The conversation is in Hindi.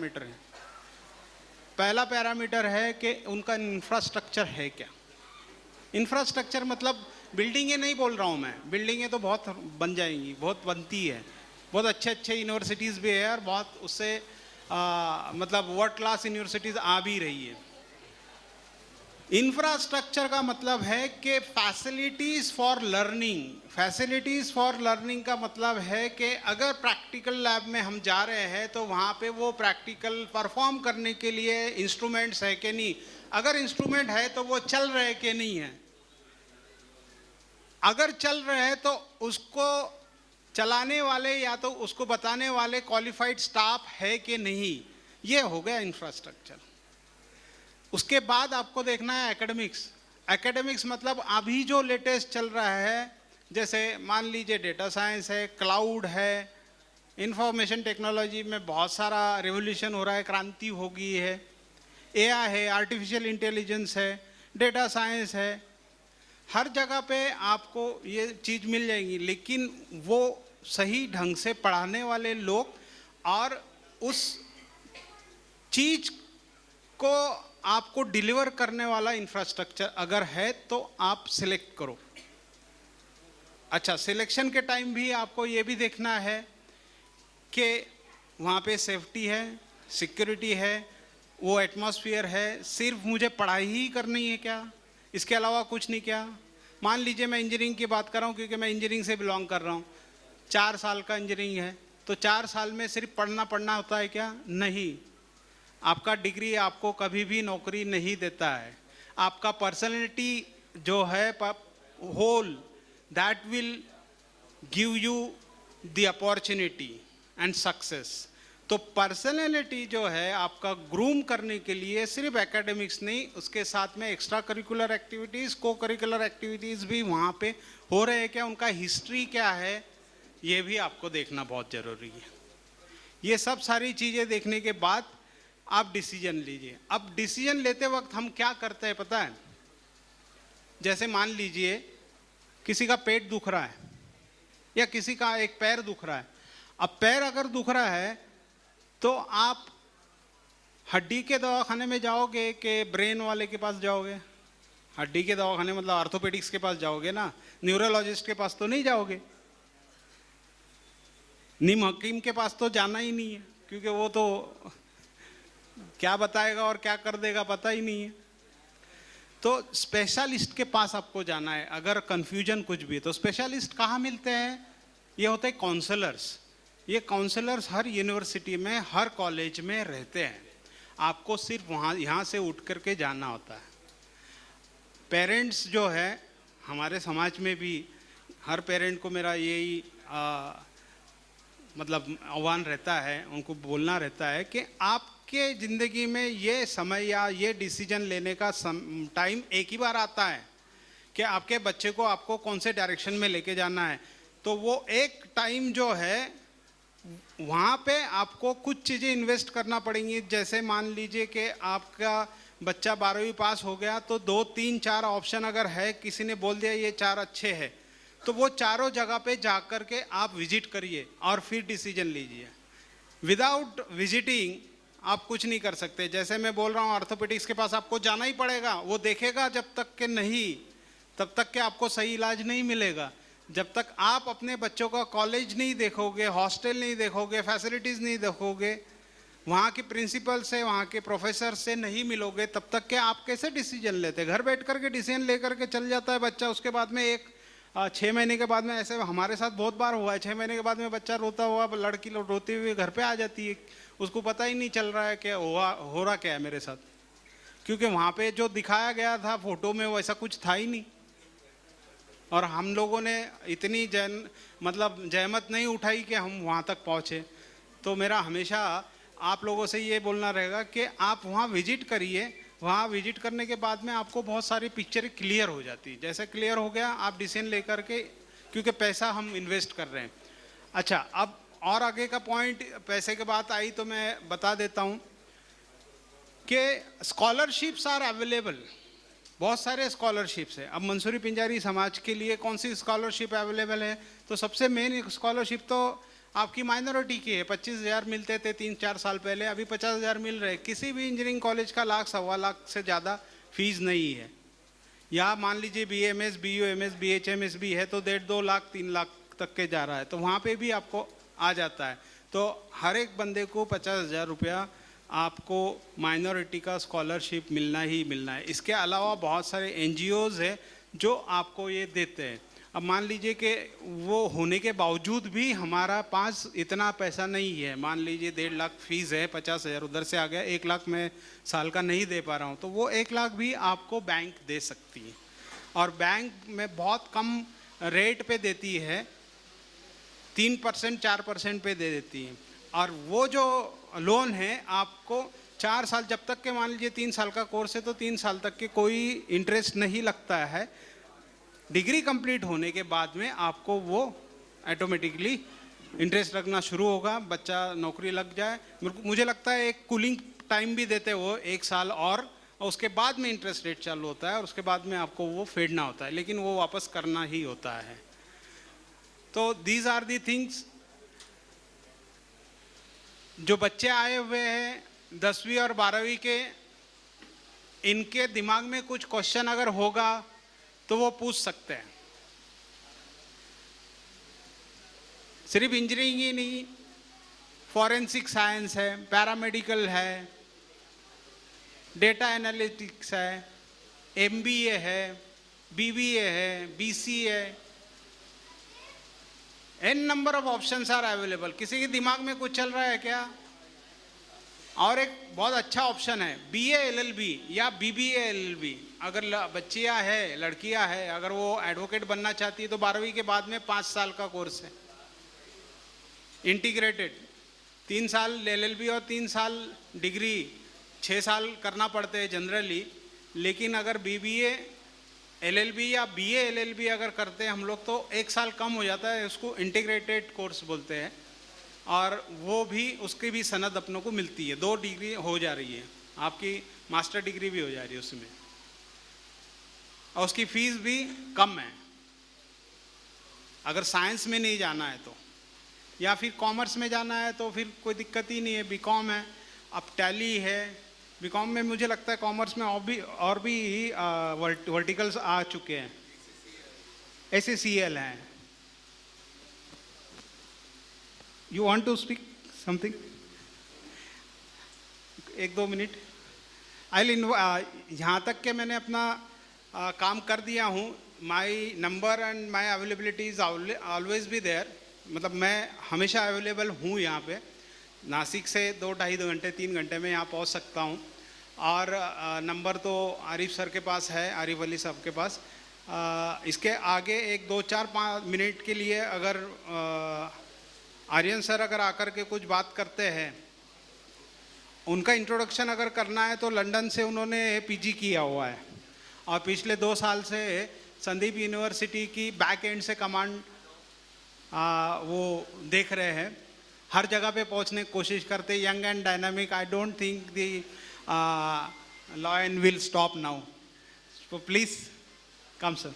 पैरामीटर है। पहला पैरामीटर है कि उनका इंफ्रास्ट्रक्चर है क्या। इंफ्रास्ट्रक्चर मतलब बिल्डिंगें नहीं बोल रहा हूँ मैं, बिल्डिंगें तो बहुत बन जाएंगी, बहुत बनती है, बहुत अच्छे अच्छे यूनिवर्सिटीज़ भी है और बहुत उससे मतलब वर्ल्ड क्लास यूनिवर्सिटीज़ आ भी रही है। इंफ्रास्ट्रक्चर का मतलब है कि facilities for learning. Facilities for learning का मतलब है कि अगर प्रैक्टिकल लैब में हम जा रहे हैं तो वहाँ पे वो प्रैक्टिकल परफॉर्म करने के लिए इंस्ट्रूमेंट्स है कि नहीं, अगर इंस्ट्रूमेंट है तो वो चल रहे कि नहीं है, अगर चल रहे हैं तो उसको चलाने वाले या तो उसको बताने वाले क्वालिफाइड स्टाफ है कि नहीं, ये हो गया इंफ्रास्ट्रक्चर। उसके बाद आपको देखना है एकेडमिक्स। एकेडमिक्स मतलब अभी जो लेटेस्ट चल रहा है, जैसे मान लीजिए डेटा साइंस है, क्लाउड है, इंफॉर्मेशन टेक्नोलॉजी में बहुत सारा रिवोल्यूशन हो रहा है, क्रांति हो गई है, एआई है, आर्टिफिशियल इंटेलिजेंस है, डेटा साइंस है, हर जगह पे आपको ये चीज़ मिल जाएगी, लेकिन वो सही ढंग से पढ़ाने वाले लोग और उस चीज़ को आपको डिलीवर करने वाला इंफ्रास्ट्रक्चर अगर है तो आप सिलेक्ट करो। अच्छा, सिलेक्शन के टाइम भी आपको ये भी देखना है कि वहाँ पे सेफ्टी है, सिक्योरिटी है, वो एटमॉस्फेयर है, सिर्फ मुझे पढ़ाई ही करनी है क्या, इसके अलावा कुछ नहीं क्या। मान लीजिए मैं इंजीनियरिंग की बात कर रहा हूँ क्योंकि मैं इंजीनियरिंग से बिलोंग कर रहा हूँ, 4 साल का इंजीनियरिंग है, तो 4 साल में सिर्फ पढ़ना होता है क्या? नहीं। आपका डिग्री आपको कभी भी नौकरी नहीं देता है। आपका पर्सनैलिटी जो है whole, that will give you the opportunity and success. तो पर्सनैलिटी जो है आपका ग्रूम करने के लिए सिर्फ एकेडमिक्स नहीं, उसके साथ में एक्स्ट्रा करिकुलर एक्टिविटीज़, को करिकुलर एक्टिविटीज़ भी वहाँ पे हो रहे हैं क्या, उनका हिस्ट्री क्या है, ये भी आपको देखना बहुत ज़रूरी है। ये सब सारी चीज़ें देखने के बाद आप डिसीजन लीजिए। अब डिसीजन लेते वक्त हम क्या करते हैं पता है? जैसे मान लीजिए किसी का पेट दुख रहा है या किसी का एक पैर दुख रहा है। अब पैर अगर दुख रहा है तो आप हड्डी के दवाखाने में जाओगे कि ब्रेन वाले के पास जाओगे? हड्डी के दवाखाने मतलब ऑर्थोपेडिक्स के पास जाओगे ना, न्यूरोलॉजिस्ट के पास तो नहीं जाओगे। नीम हकीम के पास तो जाना ही नहीं है क्योंकि वो तो क्या बताएगा और क्या कर देगा पता ही नहीं है। तो स्पेशलिस्ट के पास आपको जाना है। अगर कंफ्यूजन कुछ भी है तो स्पेशलिस्ट कहाँ मिलते हैं? ये होते हैं काउंसलर्स। ये काउंसलर्स हर यूनिवर्सिटी में, हर कॉलेज में रहते हैं। आपको सिर्फ यहाँ से उठ करके जाना होता है। पेरेंट्स जो है हमारे समाज में भी, हर पेरेंट को मेरा यही मतलब आह्वान रहता है, उनको बोलना रहता है कि आपके ज़िंदगी में ये समय या ये डिसीजन लेने का टाइम एक ही बार आता है कि आपके बच्चे को आपको कौन से डायरेक्शन में लेके जाना है। तो वो एक टाइम जो है वहाँ पे आपको कुछ चीज़ें इन्वेस्ट करना पड़ेंगी। जैसे मान लीजिए कि आपका बच्चा 12वीं पास हो गया तो 2, 3, 4 ऑप्शन अगर है, किसी ने बोल दिया ये 4 अच्छे हैं, तो वो चारों जगह पे जा कर के आप विजिट करिए और फिर डिसीजन लीजिए। विदाउट विजिटिंग आप कुछ नहीं कर सकते। जैसे मैं बोल रहा हूँ ऑर्थोपेडिक्स के पास आपको जाना ही पड़ेगा, वो देखेगा जब तक के नहीं, तब तक के आपको सही इलाज नहीं मिलेगा। जब तक आप अपने बच्चों का कॉलेज नहीं देखोगे, हॉस्टल नहीं देखोगे, फैसिलिटीज़ नहीं देखोगे, वहाँ के प्रिंसिपल से, वहाँ के प्रोफेसर से नहीं मिलोगे, तब तक के आप कैसे डिसीजन लेते? घर बैठ कर के डिसीजन ले करके चल जाता है बच्चा, उसके बाद में 6 महीने के बाद में, ऐसे हमारे साथ बहुत बार हुआ है, 6 महीने के बाद में बच्चा रोता हुआ, लड़की रोती हुई घर पे आ जाती है, उसको पता ही नहीं चल रहा है कि हो रहा क्या है मेरे साथ, क्योंकि वहाँ पे जो दिखाया गया था फोटो में वैसा कुछ था ही नहीं। और हम लोगों ने इतनी जहमत नहीं उठाई कि हम वहाँ तक पहुँचे। तो मेरा हमेशा आप लोगों से ये बोलना रहेगा कि आप वहाँ विजिट करिए। वहाँ विजिट करने के बाद में आपको बहुत सारी पिक्चर क्लियर हो जाती है। जैसे क्लियर हो गया, आप डिसीजन लेकर के, क्योंकि पैसा हम इन्वेस्ट कर रहे हैं। अच्छा, अब और आगे का पॉइंट, पैसे की बात आई तो मैं बता देता हूँ कि स्कॉलरशिप्स आर अवेलेबल। बहुत सारे स्कॉलरशिप्स है। अब मंसूरी पिंजारी समाज के लिए कौन सी स्कॉलरशिप अवेलेबल है? तो सबसे मेन स्कॉलरशिप तो आपकी माइनॉरिटी की है। 25,000 मिलते थे 3-4 साल पहले, अभी 50,000 मिल रहे। किसी भी इंजीनियरिंग कॉलेज का 1,00,000 सवा लाख से ज़्यादा फीस नहीं है। या मान लीजिए BMS, BUMS, BHMS भी है तो 1.5-2 लाख 3 लाख तक के जा रहा है, तो वहाँ पे भी आपको आ जाता है। तो हर एक बंदे को 50,000 रुपया आपको माइनॉरिटी का स्कॉलरशिप मिलना ही मिलना है। इसके अलावा बहुत सारे NGOs है जो आपको ये देते हैं। अब मान लीजिए कि वो होने के बावजूद भी हमारा पास इतना पैसा नहीं है, मान लीजिए 1.5 लाख फीस है, 50,000 उधर से आ गया, 1 लाख मैं साल का नहीं दे पा रहा हूँ, तो वो 1 लाख भी आपको बैंक दे सकती है। और बैंक में बहुत कम रेट पे देती है, 3% 4% पे दे देती है। और वो जो लोन है आपको 4 साल, जब तक के मान लीजिए 3 साल का कोर्स है तो 3 साल तक के कोई इंटरेस्ट नहीं लगता है। डिग्री कंप्लीट होने के बाद में आपको वो ऑटोमेटिकली इंटरेस्ट लगना शुरू होगा, बच्चा नौकरी लग जाए। मुझे लगता है एक कूलिंग टाइम भी देते वो 1 साल और उसके बाद में इंटरेस्ट रेट चालू होता है और उसके बाद में आपको वो फेडना होता है, लेकिन वो वापस करना ही होता है। तो दीज आर दी थिंग्स। जो बच्चे आए हुए हैं 10वीं और 12वीं के, इनके दिमाग में कुछ क्वेश्चन अगर होगा तो वो पूछ सकते हैं। सिर्फ इंजीनियरिंग ही नहीं, फॉरेंसिक साइंस है, पैरामेडिकल है, डेटा एनालिटिक्स है, MBA है, BBA है, BCA है, n number of options are available. किसी के दिमाग में कुछ चल रहा है क्या? और एक बहुत अच्छा ऑप्शन है BA LLB या BBA LLB। अगर बच्चियां है, लड़कियां है, अगर वो एडवोकेट बनना चाहती है तो 12वीं के बाद में 5 साल का कोर्स है, इंटीग्रेटेड। 3 साल LLB और 3 साल डिग्री, 6 साल करना पड़ते हैं जनरली। लेकिन अगर BBA LLB या BA LLB अगर करते हैं हम लोग तो 1 साल कम हो जाता है, उसको इंटीग्रेटेड कोर्स बोलते हैं। और वो भी, उसकी भी सनद अपनों को मिलती है, 2 डिग्री हो जा रही है, आपकी मास्टर डिग्री भी हो जा रही है उसमें, और उसकी फीस भी कम है अगर साइंस में नहीं जाना है तो। या फिर कॉमर्स में जाना है तो फिर कोई दिक्कत ही नहीं है, BCom है, अब टैली है। BCom में मुझे लगता है कॉमर्स में और भी वर्टिकल्स आ चुके हैं, SACL हैं। You want to speak something? 1-2 minute. यहाँ तक के मैंने अपना काम कर दिया हूँ। My number and my availability is always भी देयर। मतलब मैं हमेशा अवेलेबल हूँ यहाँ पे। नासिक से 2-2.5 घंटे 3 घंटे में यहाँ पहुँच सकता हूँ। और नंबर तो आरिफ सर के पास है, आरिफ अली साहब के पास। इसके आगे 1-2-4-5 मिनट के लिए अगर आर्यन सर अगर आकर के कुछ बात करते हैं, उनका इंट्रोडक्शन अगर करना है तो लंदन से उन्होंने PG किया हुआ है और पिछले 2 साल से संदीप यूनिवर्सिटी की बैक एंड से कमांड वो देख रहे हैं। हर जगह पे पहुंचने की कोशिश करते, young and dynamic. I don't think the law and will stop now, so please come sir.